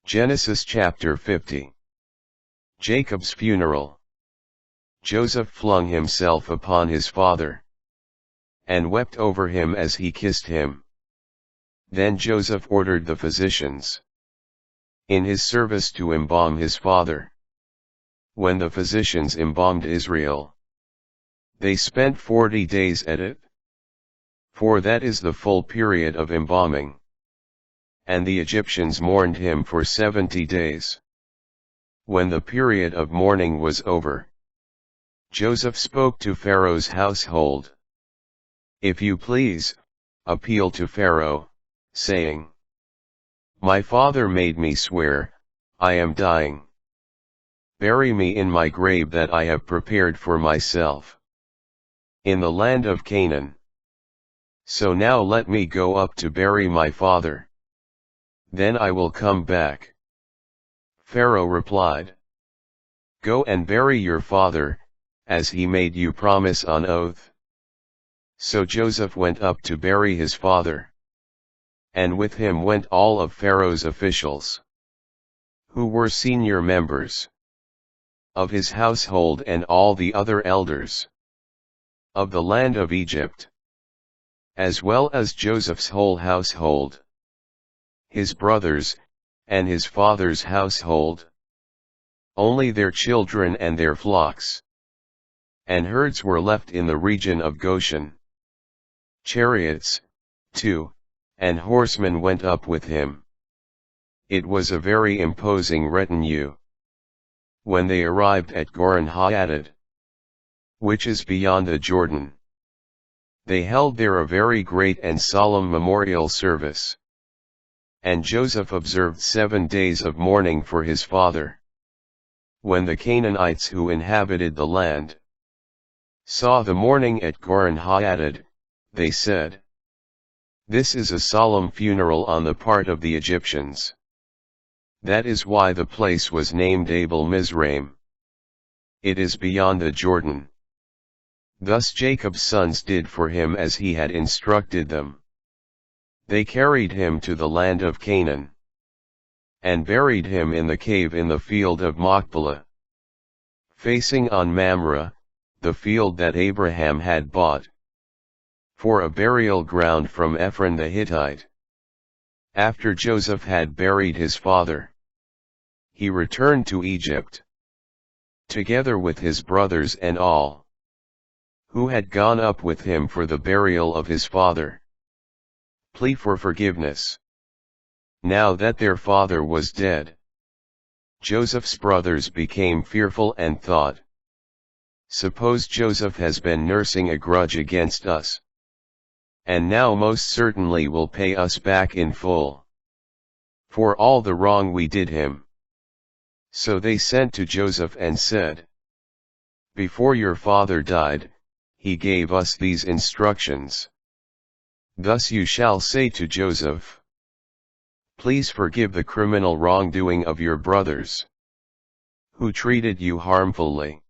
Genesis chapter 50. Jacob's funeral. Joseph flung himself upon his father, and wept over him as he kissed him. Then Joseph ordered the physicians in his service to embalm his father. When the physicians embalmed Israel, they spent 40 days at it, for that is the full period of embalming. And the Egyptians mourned him for 70 days. When the period of mourning was over, Joseph spoke to Pharaoh's household. "If you please, appeal to Pharaoh, saying, 'My father made me swear, I am dying. Bury me in my grave that I have prepared for myself, in the land of Canaan. So now let me go up to bury my father. Then I will come back.' Pharaoh replied, 'Go and bury your father, as he made you promise on oath.' So Joseph went up to bury his father. And with him went all of Pharaoh's officials, who were senior members of his household, and all the other elders of the land of Egypt, as well as Joseph's whole household, his brothers, and his father's household. Only their children and their flocks and herds were left in the region of Goshen. Chariots, too, and horsemen went up with him. It was a very imposing retinue. When they arrived at Goren-ha-Atad, which is beyond the Jordan, they held there a very great and solemn memorial service. And Joseph observed 7 days of mourning for his father. When the Canaanites who inhabited the land saw the mourning at Goren-ha-Atad, they said, 'This is a solemn funeral on the part of the Egyptians.' That is why the place was named Abel Mizraim. It is beyond the Jordan. Thus Jacob's sons did for him as he had instructed them. They carried him to the land of Canaan, and buried him in the cave in the field of Machpelah, facing on Mamre, the field that Abraham had bought for a burial ground from Ephron the Hittite. After Joseph had buried his father, he returned to Egypt, together with his brothers and all who had gone up with him for the burial of his father. Plea for forgiveness. Now that their father was dead, Joseph's brothers became fearful and thought, 'Suppose Joseph has been nursing a grudge against us, and now most certainly will pay us back in full for all the wrong we did him.' So they sent to Joseph and said, 'Before your father died, he gave us these instructions. Thus you shall say to Joseph, please forgive the criminal wrongdoing of your brothers, who treated you harmfully.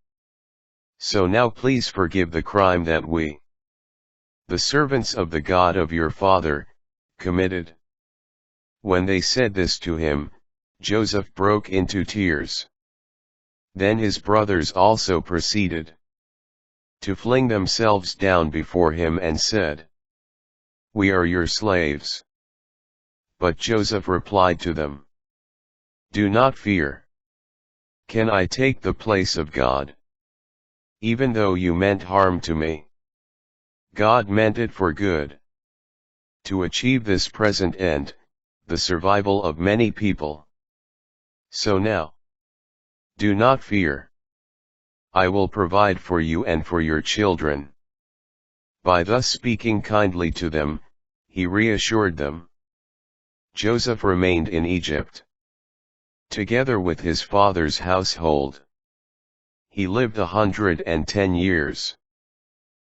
So now please forgive the crime that we, the servants of the God of your father, committed.' When they said this to him, Joseph broke into tears. Then his brothers also proceeded to fling themselves down before him and said, 'We are your slaves.' But Joseph replied to them, 'Do not fear. Can I take the place of God? Even though you meant harm to me, God meant it for good, to achieve this present end, the survival of many people. So now, do not fear. I will provide for you and for your children.' By thus speaking kindly to them, he reassured them. Joseph remained in Egypt, together with his father's household. He lived 110 years.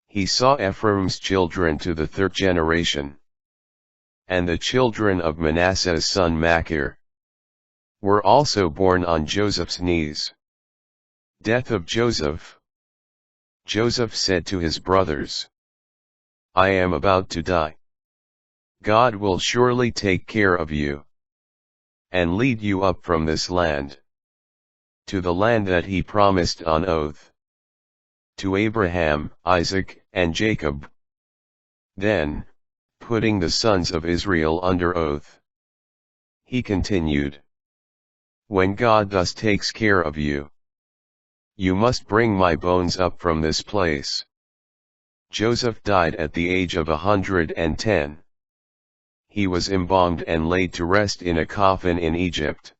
He saw Ephraim's children to the 3rd generation. And the children of Manasseh's son Machir were also born on Joseph's knees. Death of Joseph. Joseph said to his brothers, 'I am about to die. God will surely take care of you. and lead you up from this land, to the land that he promised on oath, to Abraham, Isaac, and Jacob. Then, putting the sons of Israel under oath, he continued, when God thus takes care of you, you must bring my bones up from this place. Joseph died at the age of 110. He was embalmed and laid to rest in a coffin in Egypt.